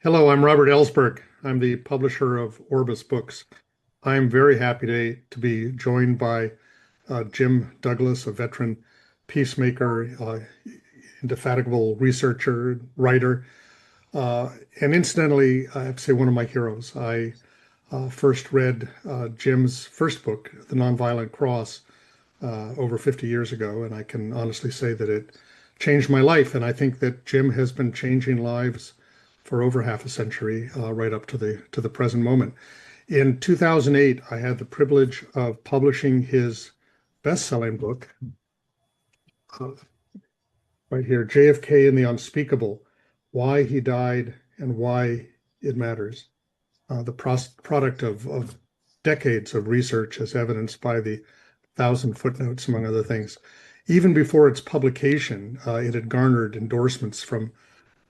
Hello, I'm Robert Ellsberg. I'm the publisher of Orbis Books. I'm very happy today to be joined by Jim Douglas, a veteran peacemaker, indefatigable researcher, writer, and incidentally, I have to say one of my heroes. I first read Jim's first book, The Nonviolent Cross, over 50 years ago, and I can honestly say that it changed my life. And I think that Jim has been changing lives for over half a century, right up to the present moment. In 2008, I had the privilege of publishing his best-selling book, uh, right here, JFK and the Unspeakable: Why He Died and Why It Matters. The product of decades of research, as evidenced by the thousand footnotes, among other things. Even before its publication, it had garnered endorsements from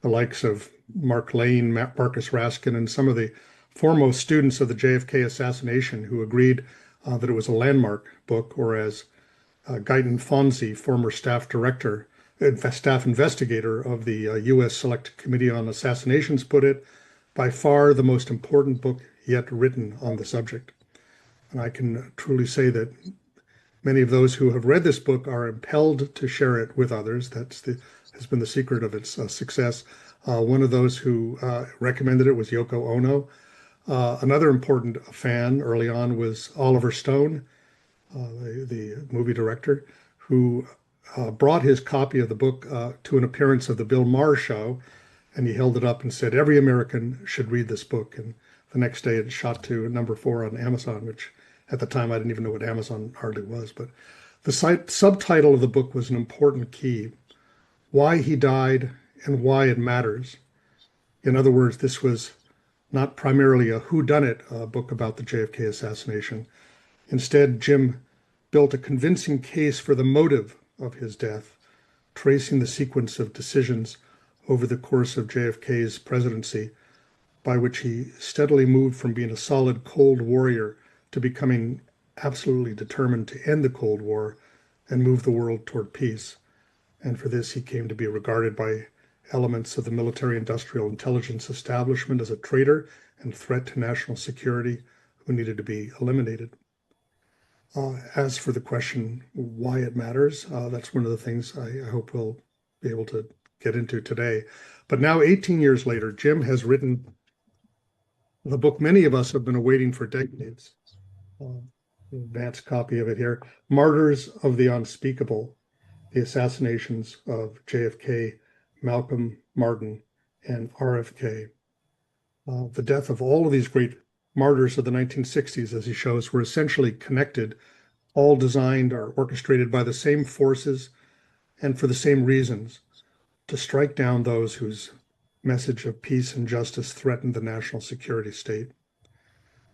the likes of Mark Lane, Marcus Raskin, and some of the foremost students of the JFK assassination who agreed that it was a landmark book, or as Guyton Fonzie, former staff director, staff investigator of the U.S. Select Committee on Assassinations, put it, by far the most important book yet written on the subject. And I can truly say that many of those who have read this book are impelled to share it with others. Has been the secret of its success. One of those who recommended it was Yoko Ono. Another important fan early on was Oliver Stone, the movie director, who brought his copy of the book to an appearance of the Bill Maher show, and he held it up and said, "Every American should read this book." And the next day it shot to #4 on Amazon, which at the time I didn't even know what Amazon hardly was. But the subtitle of the book was an important key: Why He Died and Why It Matters. In other words, this was not primarily a whodunit book about the JFK assassination. Instead, Jim built a convincing case for the motive of his death, tracing the sequence of decisions over the course of JFK's presidency, by which he steadily moved from being a solid Cold Warrior to becoming absolutely determined to end the Cold War and move the world toward peace. And for this, he came to be regarded by elements of the military-industrial intelligence establishment as a traitor and threat to national security who needed to be eliminated. As for the question why it matters, that's one of the things I hope we'll be able to get into today. But now, 18 years later, Jim has written the book many of us have been awaiting for decades. Advanced copy of it here: Martyrs of the Unspeakable: The Assassinations of JFK, Malcolm, Martin, and RFK. The death of all of these great martyrs of the 1960s, as he shows, were essentially connected, all designed or orchestrated by the same forces and for the same reasons: to strike down those whose message of peace and justice threatened the national security state.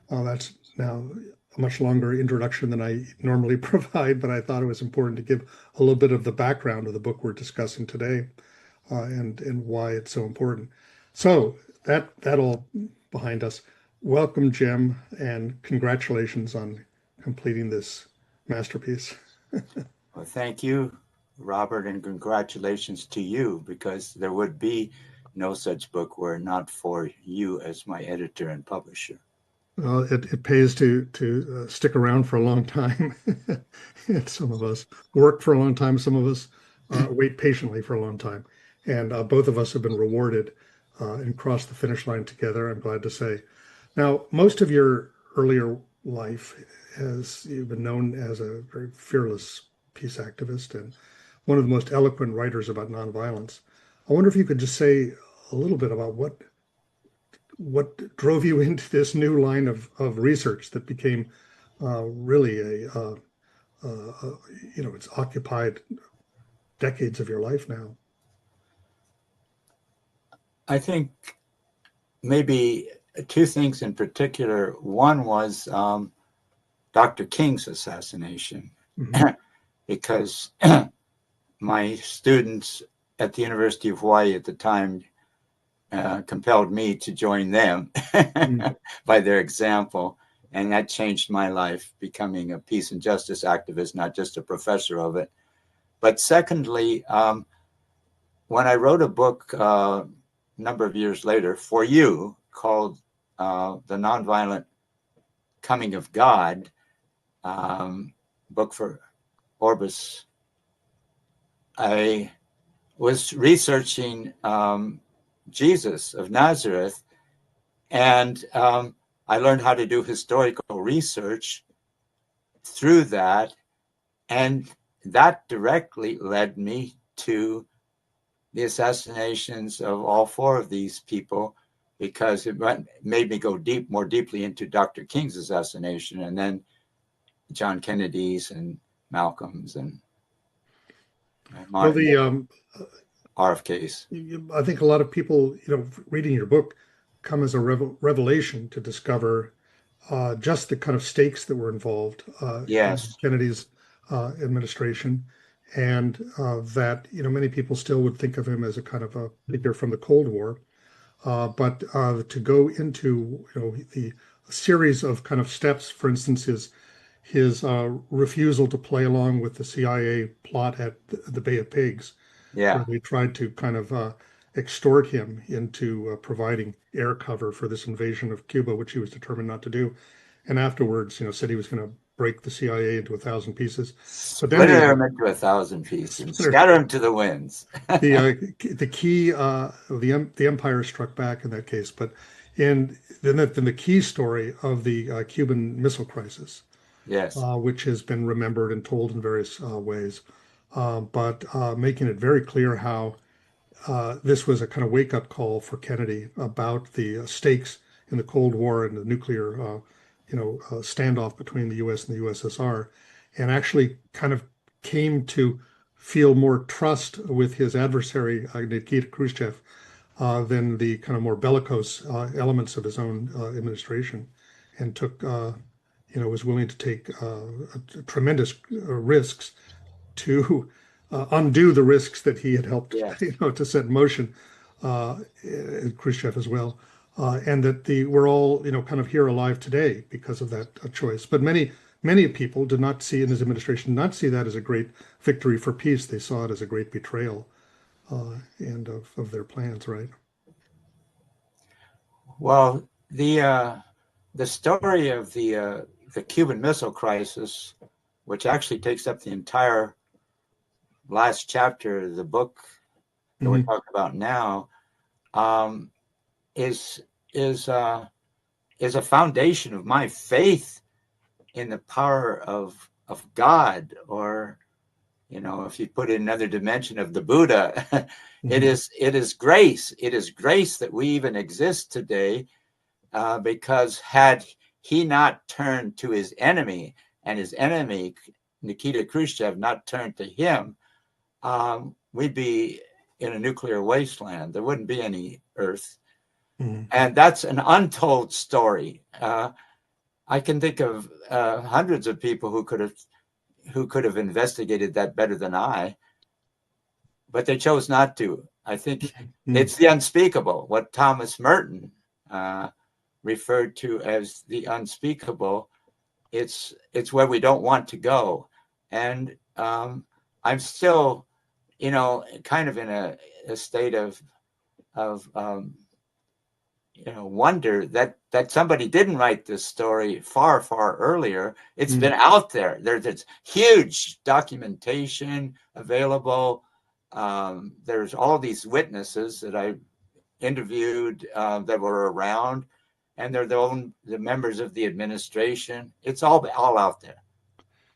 That's now a much longer introduction than I normally provide, but I thought it was important to give a little bit of the background of the book we're discussing today, and why it's so important. So that all behind us. Welcome, Jim, and congratulations on completing this masterpiece. Well, thank you, Robert, and congratulations to you, because there would be no such book were it not for you as my editor and publisher. Well, it pays to stick around for a long time. And some of us work for a long time. Some of us wait patiently for a long time. And both of us have been rewarded and crossed the finish line together, I'm glad to say. Now, most of your earlier life you've been known as a very fearless peace activist and one of the most eloquent writers about nonviolence. I wonder if you could just say a little bit about what drove you into this new line of research that became really it's occupied decades of your life now. I think maybe two things in particular. One was Dr. King's assassination, because my students at the University of Hawaii at the time compelled me to join them by their example. And that changed my life, becoming a peace and justice activist, not just a professor of it. But secondly, when I wrote a book number of years later for you called The Nonviolent Coming of God, book for Orbis. I was researching Jesus of Nazareth, and I learned how to do historical research through that, and that directly led me to the assassinations of all four of these people, because it made me go more deeply into Dr. King's assassination, and then John Kennedy's and Malcolm's and Well, Martin, RFK's. I think a lot of people, reading your book, come as a revelation to discover just the kind of stakes that were involved in Yes. Kennedy's administration, and that many people still would think of him as a kind of a figure from the Cold War, but to go into the series of kind of steps, for instance, his refusal to play along with the CIA plot at the Bay of Pigs, Yeah. where they tried to kind of extort him into providing air cover for this invasion of Cuba, which he was determined not to do. And afterwards, said he was going to break the CIA into 1,000 pieces. But then Splinter them into 1,000 pieces. Scatter them to the winds. the key, the empire struck back in that case. But then the key story of the Cuban Missile Crisis, Yes. which has been remembered and told in various ways, but making it very clear how this was a kind of wake-up call for Kennedy about the stakes in the Cold War and the nuclear, standoff between the U.S. and the USSR, and actually kind of came to feel more trust with his adversary, Nikita Khrushchev, than the kind of more bellicose elements of his own administration, and took, was willing to take tremendous risks to undo the risks that he had helped, Yeah. to set in motion, Khrushchev as well, and that we're all, kind of here alive today because of that choice. But many people did not see in his administration, not see that as a great victory for peace. They saw it as a great betrayal, and of their plans, right? Well, the story of the Cuban Missile Crisis, which actually takes up the entire last chapter of the book that we're talking about now, is a foundation of my faith in the power of God, or if you put in another dimension of the Buddha, it is grace. It is grace that we even exist today, because had he not turned to his enemy, and his enemy Nikita Khrushchev not turned to him, we'd be in a nuclear wasteland. There wouldn't be any Earth. And that's an untold story. I can think of hundreds of people who could have investigated that better than I, but they chose not to. I think it's the unspeakable, what Thomas Merton referred to as the unspeakable. It's where we don't want to go. And I'm still, kind of in a state of wonder that somebody didn't write this story far earlier. It's been out there. There's huge documentation available. There's all these witnesses that I interviewed that were around, and they're the members of the administration. It's all out there.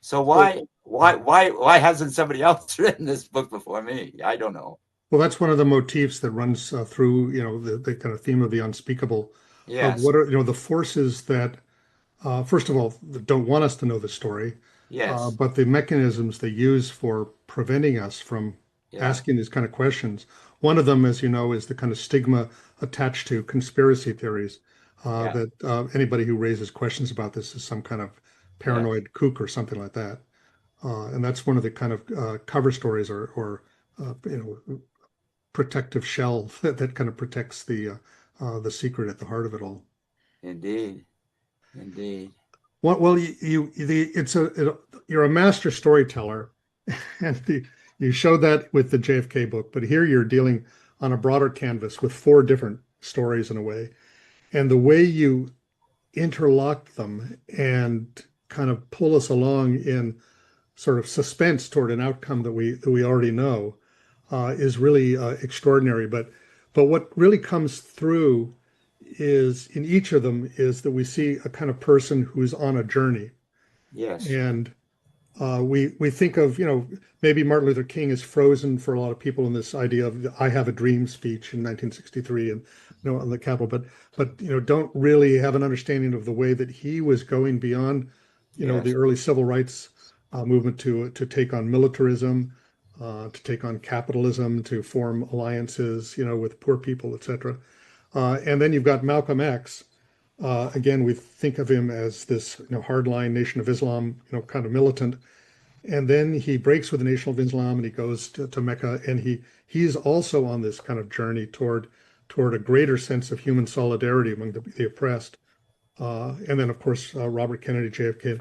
So why hasn't somebody else written this book before me? I don't know. Well, that's one of the motifs that runs through, the kind of theme of the unspeakable. Yes. What are, the forces that, first of all, that don't want us to know the story. Yes. But the mechanisms they use for preventing us from asking these kind of questions. One of them, as you know, is the kind of stigma attached to conspiracy theories, that anybody who raises questions about this is some kind of paranoid kook or something like that. And that's one of the kind of cover stories or protective shell that kind of protects the secret at the heart of it all. Indeed. Well, you're a master storyteller, and you showed that with the JFK book. But here you're dealing on a broader canvas with four different stories in a way. And the way you interlock them and kind of pull us along in sort of suspense toward an outcome that we already know is really extraordinary. But what really comes through is in each of them is that we see a kind of person who's on a journey. Yes. And we think of, maybe Martin Luther King is frozen for a lot of people in this idea of the I Have a Dream speech in 1963 and on the Capitol, but don't really have an understanding of the way that he was going beyond the Yes. early civil rights movement to take on militarism, to take on capitalism, to form alliances with poor people, etc. And then you've got Malcolm X. Again, we think of him as this hardline Nation of Islam kind of militant, and then he breaks with the Nation of Islam and he goes to Mecca, and he's also on this kind of journey toward a greater sense of human solidarity among the oppressed. And then, of course, Robert Kennedy, JFK.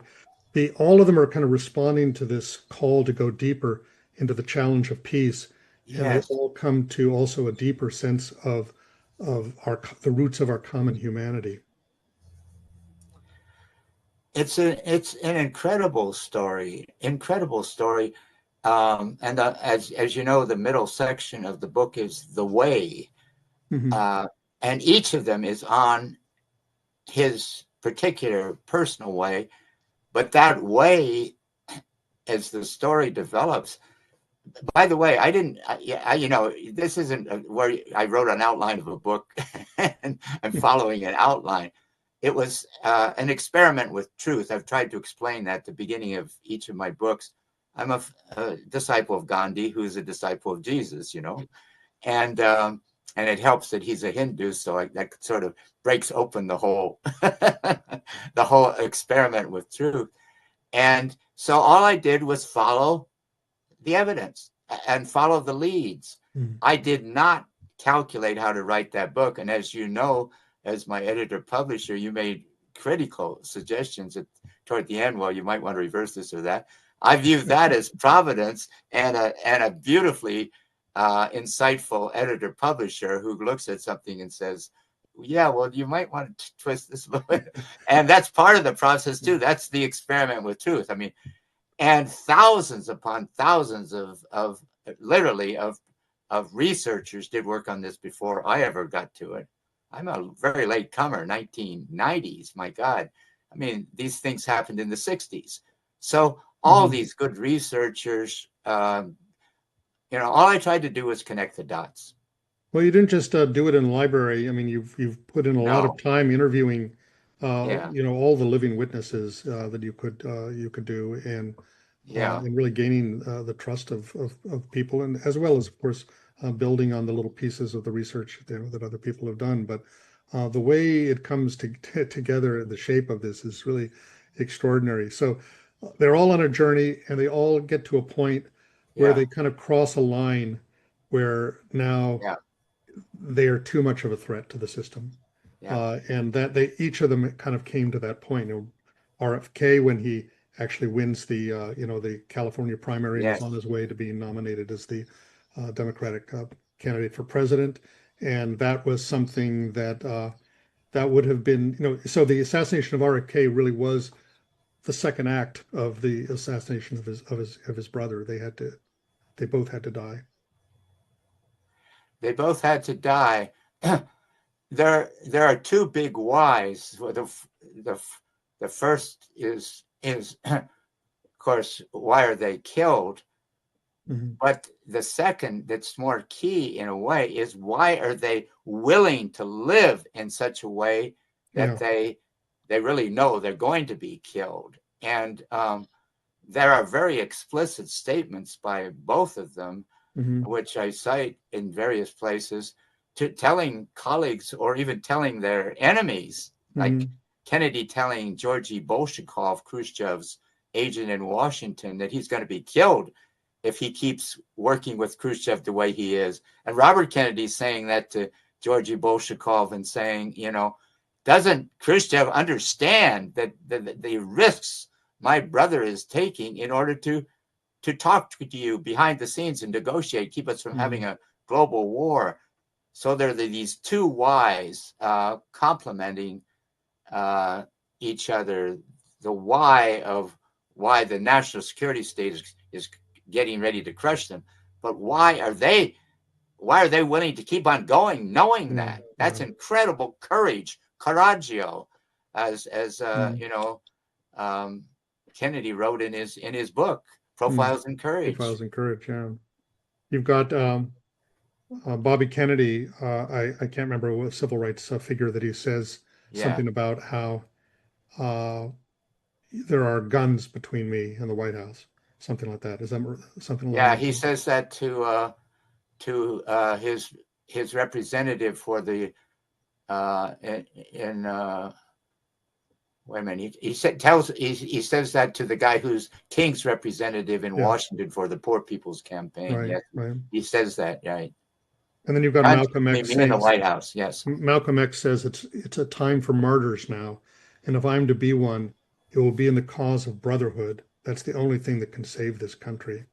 All of them are kind of responding to this call to go deeper into the challenge of peace, and they Yes. all come to also a deeper sense of the roots of our common humanity. It's an incredible story, incredible story. And as you know, the middle section of the book is the way, Mm-hmm. and each of them is on his particular personal way. But that way, as the story develops, by the way, this isn't where I wrote an outline of a book and I'm following an outline. It was an experiment with truth. I've tried to explain that at the beginning of each of my books. I'm a disciple of Gandhi, who's a disciple of Jesus, and it helps that he's a Hindu, so that sort of breaks open the whole the whole experiment with truth. And so all I did was follow the evidence and follow the leads. Mm-hmm. I did not calculate how to write that book. And as you know, as my editor publisher, you made critical suggestions toward the end. Well, you might want to reverse this or that. I view that as providence and a beautifully insightful editor publisher who looks at something and says, yeah, well, you might want to twist this a little bit. And that's part of the process too. That's the experiment with truth. I mean, and thousands upon thousands of literally of researchers did work on this before I ever got to it. I'm a very late comer, 1990s. My God. I mean, these things happened in the 60s. So all these good researchers, all I tried to do was connect the dots. Well, you didn't just do it in the library. I mean, you've put in a lot of No. time interviewing, Yeah. all the living witnesses that you could do, Yeah. and really gaining the trust of people, and as well as, of course, building on the little pieces of the research that other people have done. But the way it comes together, the shape of this is really extraordinary. So they're all on a journey, and they all get to a point where Yeah. they kind of cross a line where now Yeah. they are too much of a threat to the system. Yeah. And that each of them kind of came to that point. RFK, when he actually wins the California primary and is Yes. on his way to being nominated as the Democratic candidate for president, and that was something that would have been, so the assassination of RFK really was the second act of the assassination of his brother. They both had to die. They both had to die. There are two big whys. The first is of course, why are they killed? Mm-hmm. But the second, that's more key in a way, is why are they willing to live in such a way that they really know they're going to be killed? And there are very explicit statements by both of them, which I cite in various places, to telling colleagues or even telling their enemies, like Kennedy telling Georgy Bolshakov, Khrushchev's agent in Washington, that he's going to be killed if he keeps working with Khrushchev the way he is. And Robert Kennedy saying that to Georgy Bolshakov and saying, doesn't Khrushchev understand that the risks my brother is taking in order to talk to you behind the scenes and negotiate, keep us from having a global war? So there are these two whys complementing each other. The why of why the national security state is getting ready to crush them, but why are they willing to keep on going, knowing that? That's incredible courage, coraggio, as Kennedy wrote in his book, Profiles in Courage. Profiles in Courage. Yeah, you've got Bobby Kennedy. I can't remember what civil rights figure that he says something about how there are guns between me and the White House, something like that. Is that something? Yeah, he says that to his representative for the wait a minute. He says that to the guy who's King's representative in Washington for the Poor People's Campaign. Right, yes, right. He says that, right. And then you've got Malcolm X in the White House. Yes, Malcolm X says it's a time for martyrs now, and if I'm to be one, it will be in the cause of brotherhood. That's the only thing that can save this country.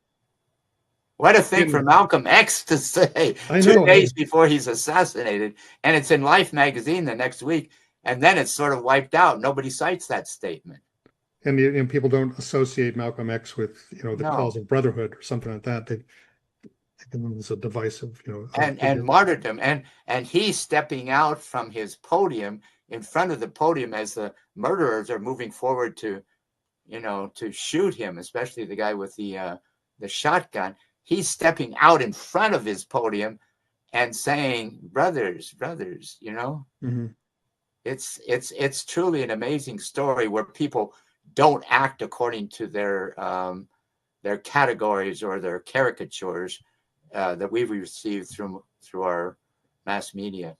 What a thing for Malcolm X to say 2 days before he's assassinated. And it's in Life magazine the next week. And then it's sort of wiped out. Nobody cites that statement. And people don't associate Malcolm X with, the cause of brotherhood or something like that. They it's a divisive, and martyrdom. And he's stepping out from his podium, in front of the podium, as the murderers are moving forward to shoot him, especially the guy with the shotgun. He's stepping out in front of his podium and saying, brothers, Mm-hmm. It's truly an amazing story where people don't act according to their categories or their caricatures that we've received through our mass media.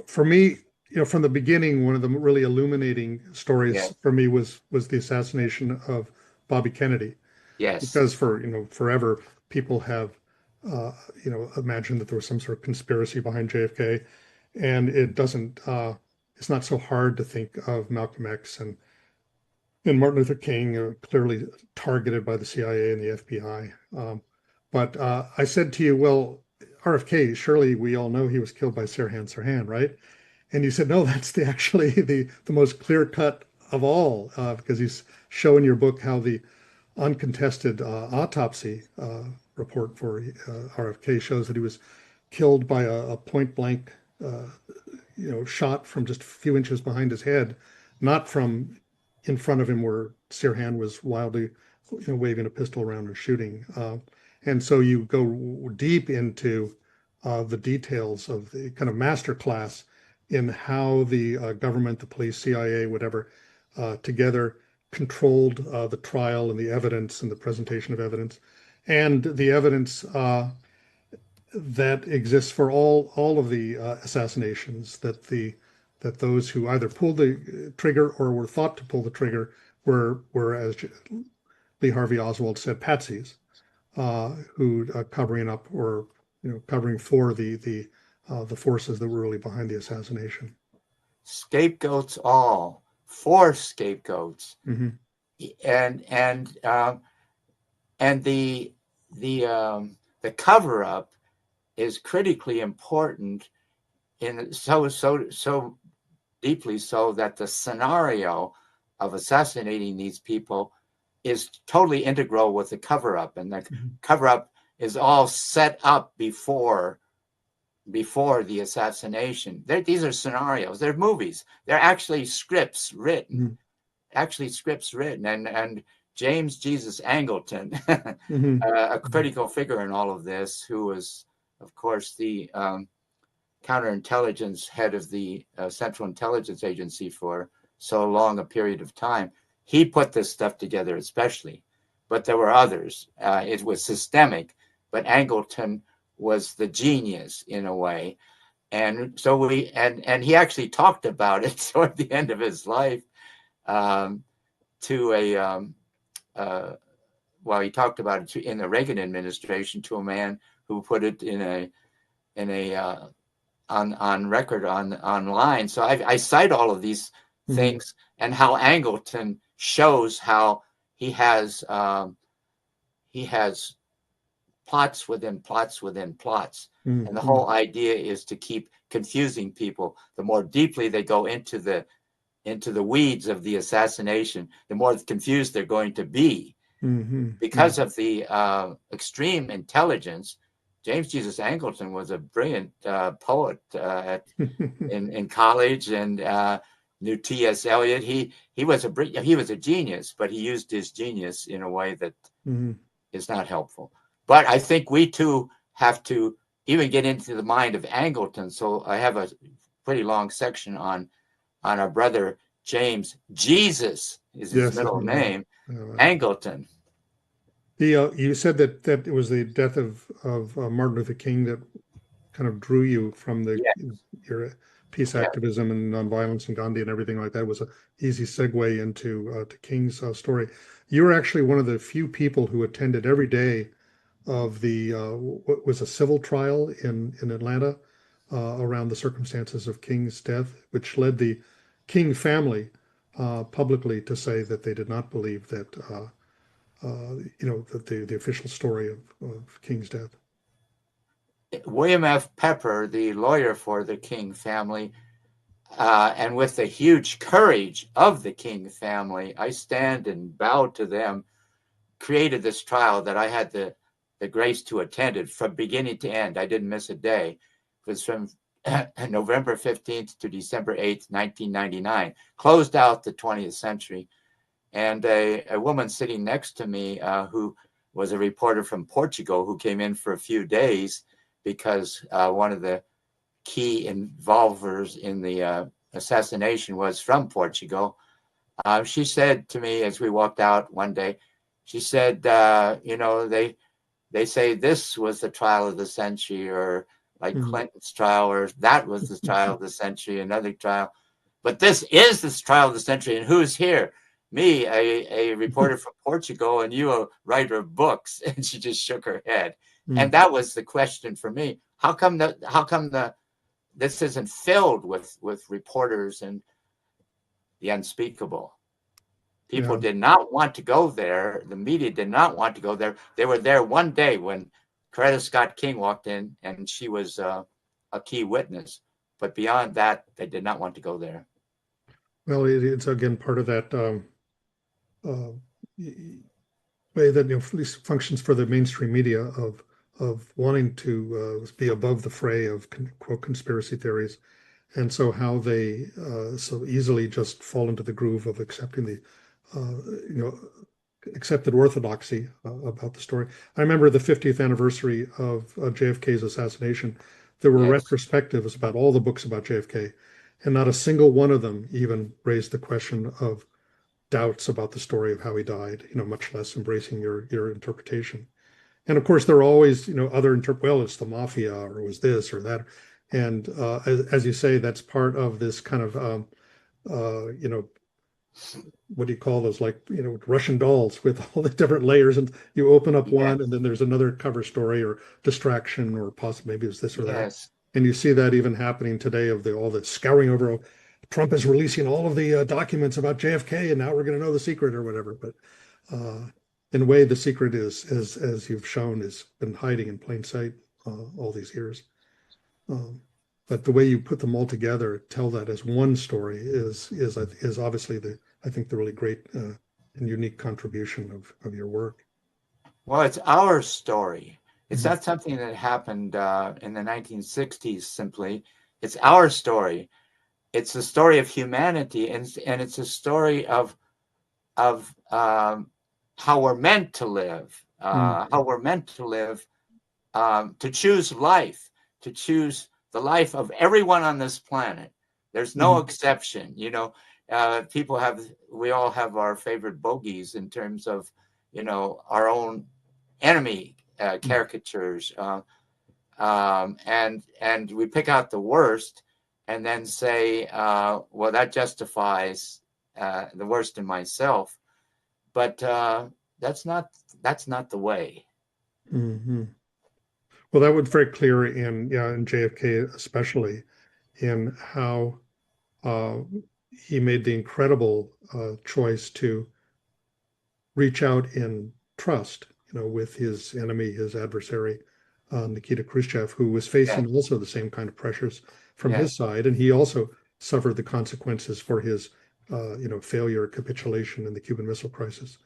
For me, from the beginning, one of the really illuminating stories for me was the assassination of Bobby Kennedy. Yes. Because forever people have, imagined that there was some sort of conspiracy behind JFK, and it doesn't. It's not so hard to think of Malcolm X and Martin Luther King, clearly targeted by the CIA and the FBI. But I said to you, well, RFK, surely we all know he was killed by Sirhan, right? And you said, no, that's actually the most clear cut of all, because he's showing your book how the uncontested autopsy report for RFK shows that he was killed by a point blank, shot from just a few inches behind his head, not from in front of him where Sirhan was wildly, waving a pistol around and shooting. And so you go deep into the details of the kind of masterclass in how the government, the police, CIA, whatever, together controlled the trial and the evidence and the presentation of evidence, and the evidence that exists for all of the assassinations, that those who either pulled the trigger or were thought to pull the trigger were as Lee Harvey Oswald said, patsies, who covering up or covering for the forces that were really behind the assassination. Scapegoats all. 4 scapegoats. Mm-hmm. And the cover up is critically important, in so deeply so that the scenario of assassinating these people is totally integral with the cover up, and the cover up is all set up before the assassination. These are scenarios. They're movies. They're actually scripts written. And James Jesus Angleton, a critical figure in all of this, who was, of course, the counterintelligence head of the Central Intelligence Agency for so long a period of time. He put this stuff together especially, but there were others. It was systemic, but Angleton was the genius in a way. And so and he actually talked about it toward the end of his life to he talked about it in the Reagan administration to a man who put it on record online. So I cite all of these things, and how Angleton shows how he has plots within plots within plots. And the Mm-hmm. whole idea is to keep confusing people. The more deeply they go into the weeds of the assassination, the more confused they're going to be. Mm-hmm. Because of the extreme intelligence, James Jesus Angleton was a brilliant poet in college, and knew T.S. Eliot. He was a genius, but he used his genius in a way that Mm-hmm. is not helpful. But I think we too have to even get into the mind of Angleton. So I have a pretty long section on our brother James. Jesus is his Yes, middle name, uh, Angleton. you said that it was the death of Martin Luther King that kind of drew you from Yeah, your peace yeah. activism and nonviolence and Gandhi and everything like that. It was an easy segue into to King's story. You were actually one of the few people who attended every day of the what was a civil trial in Atlanta around the circumstances of King's death, which led the King family publicly to say that they did not believe that that the official story of King's death. William F. Pepper, the lawyer for the King family, and with the huge courage of the King family, I stand and bow to them, created this trial that I had the grace to attend it from beginning to end. I didn't miss a day. It was from November 15th to December 8th, 1999, closed out the 20th century. And a woman sitting next to me who was a reporter from Portugal who came in for a few days because one of the key involvers in the assassination was from Portugal. She said to me as we walked out one day, she said, they say this was the trial of the century, or like Mm. Clinton's trial, or that was the trial of the century, another trial. But this is the trial of the century. And who's here? Me, a reporter from Portugal, and you, a writer of books. And she just shook her head. And that was the question for me. How come this isn't filled with reporters and the unspeakable? People Yeah. did not want to go there. The media did not want to go there. They were there one day when Coretta Scott King walked in, and she was a key witness. But beyond that, they did not want to go there. Well, it's again part of that uh, way that at least functions for the mainstream media of wanting to be above the fray of quote conspiracy theories, and so how they so easily just fall into the groove of accepting the accepted orthodoxy about the story. I remember the 50th anniversary of JFK's assassination. There were Yes. retrospectives about all the books about JFK, and not a single one of them even raised the question of doubts about the story of how he died, much less embracing your interpretation. And of course, there are always, other well, it's the mafia, or it was this or that. And as you say, that's part of this kind of, what do you call those, like, Russian dolls with all the different layers. And you open up Yes. one, and then there's another cover story or distraction, or possibly maybe it's this or that. Yes. And you see that even happening today of all the scouring over. Trump is releasing all of the documents about JFK, and now we're going to know the secret or whatever. But in a way, the secret is, as you've shown, has been hiding in plain sight all these years. But the way you put them all together, tell that as one story, is obviously I think the really great and unique contribution of your work. Well, it's our story. It's not something that happened in the 1960s simply. It's our story. It's the story of humanity, and it's a story of how we're meant to live, to choose life, to choose the life of everyone on this planet. There's no exception. We all have our favorite bogeys in terms of, our own enemy caricatures, and we pick out the worst, and then say, well, that justifies the worst in myself. But that's not the way. Mm-hmm. Well, that was very clear in JFK, especially in how he made the incredible choice to reach out in trust, with his enemy, his adversary, Nikita Khrushchev, who was facing Yes. also the same kind of pressures from Yes. his side, and he also suffered the consequences for his, failure, capitulation in the Cuban Missile Crisis.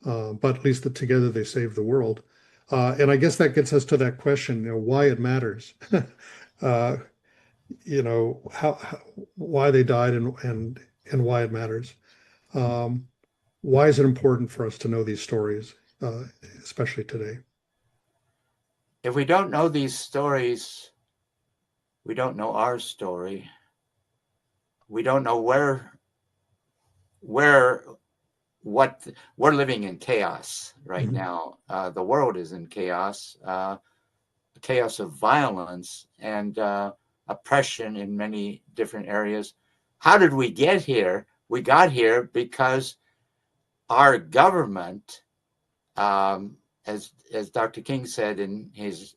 But at least together they saved the world. And I guess that gets us to that question, why it matters. uh, why they died and why it matters. Um, why is it important for us to know these stories, especially today? If we don't know these stories, we don't know our story. We don't know what we're living in chaos right Mhm. now. The world is in chaos, chaos of violence and oppression in many different areas. How did we get here? We got here because our government, as Dr. King said in his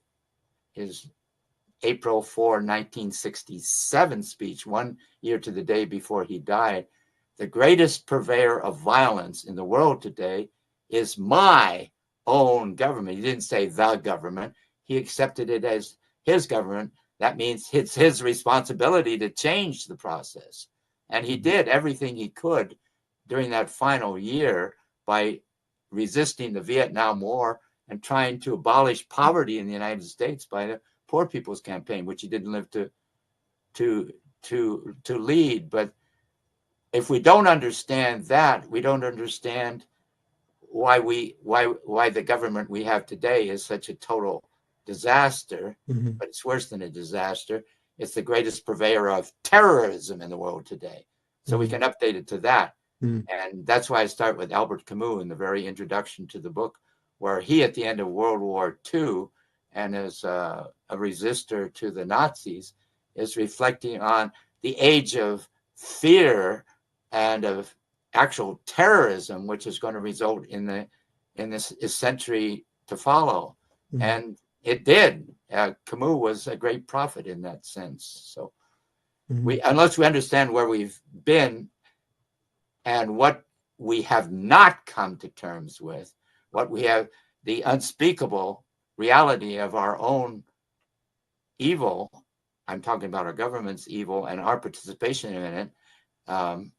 April 4, 1967 speech, 1 year to the day before he died, the greatest purveyor of violence in the world today is my own government. He didn't say the government. He accepted it as his government. That means it's his responsibility to change the process. And he did everything he could during that final year by resisting the Vietnam War and trying to abolish poverty in the United States by the Poor People's Campaign, which he didn't live to lead. But if we don't understand that, we don't understand why the government we have today is such a total disaster. Mhm. But it's worse than a disaster. It's the greatest purveyor of terrorism in the world today. So we Mhm. can update it to that. Mhm. And that's why I start with Albert Camus in the very introduction to the book, where he, at the end of World War II, and as a resistor to the Nazis, is reflecting on the age of fear and of actual terrorism, which is going to result in this century to follow. Mhm. And it did. Camus was a great prophet in that sense. So Mhm. unless we understand where we've been and what we have not come to terms with, what we have, the unspeakable reality of our own evil. I'm talking about our government's evil and our participation in it. Um,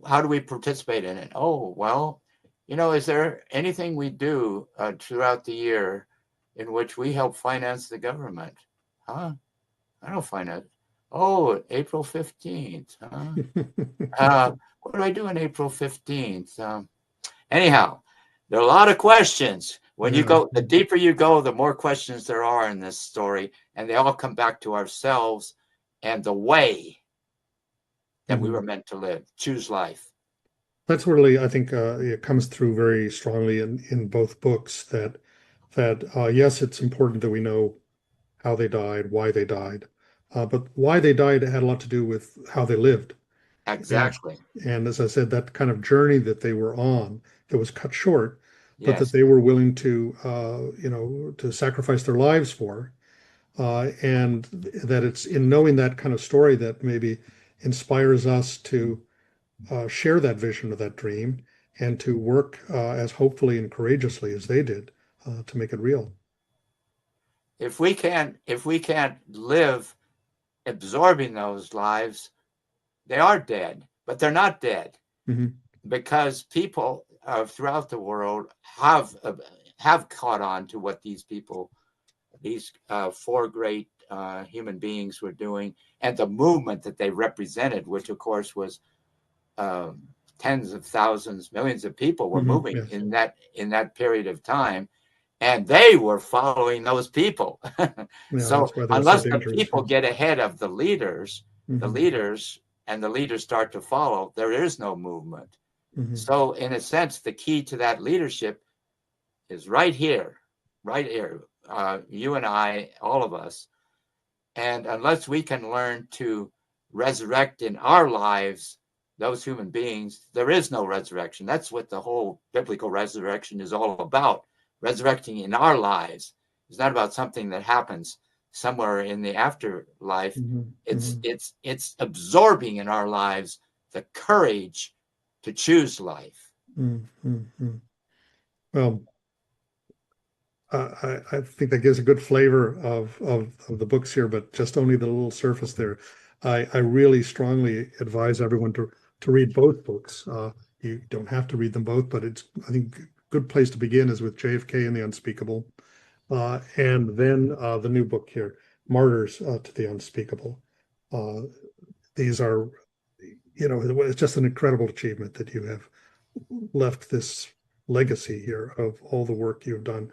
how do we participate in it? Oh, well, is there anything we do throughout the year in which we help finance the government? Huh? I don't finance. Oh, April 15th. Huh? What do I do on April 15th? Anyhow, there are a lot of questions. When you Yeah. go, the deeper you go, the more questions there are in this story, and they all come back to ourselves and the way that we were Mhm. meant to live. Choose life. That's really, I think, it comes through very strongly in both books that yes, it's important that we know how they died, why they died, but why they died had a lot to do with how they lived. And Exactly. and as I said, that kind of journey that they were on that was cut short, but that Yes. they were willing to to sacrifice their lives for, and that it's in knowing that kind of story that maybe inspires us to share that vision of that dream and to work as hopefully and courageously as they did to make it real. If we can't live absorbing those lives, they are dead, but they're not dead Mhm. because people throughout the world have caught on to what these four great human beings were doing, and the movement that they represented, which of course was uh, tens of thousands, millions of people were Mhm. moving Yes. in that period of time, and they were following those people. Yeah, So that's why they were so unless the dangerous. people get ahead of the Mhm. leaders, and the leaders start to follow, there is no movement. Mhm. So in a sense, the key to that leadership is right here, right here. You and I, all of us. And unless we can learn to resurrect in our lives those human beings, there is no resurrection. That's what the whole biblical resurrection is all about. Resurrecting in our lives. It's not about something that happens somewhere in the afterlife. Mhm. It's Mhm. it's it's absorbing in our lives the courage to choose life. Mhm. Mhm. Well, I think that gives a good flavor of the books here, but just only the little surface there. I really strongly advise everyone to read both books. You don't have to read them both, but it's, I think, a good place to begin is with JFK and the Unspeakable. And then the new book here, Martyrs to the Unspeakable. Uh, these are, it's just an incredible achievement that you have left this legacy here of all the work you've done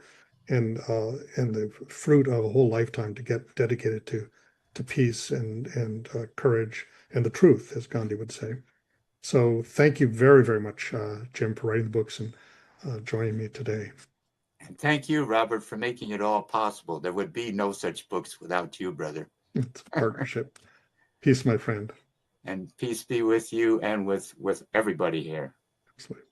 and the fruit of a whole lifetime to get dedicated to peace and courage and the truth, as Gandhi would say. So thank you very, very much, Jim, for writing the books and joining me today. And thank you, Robert, for making it all possible. There would be no such books without you, brother. It's a partnership. Peace, my friend. And peace be with you and with everybody here. Absolutely.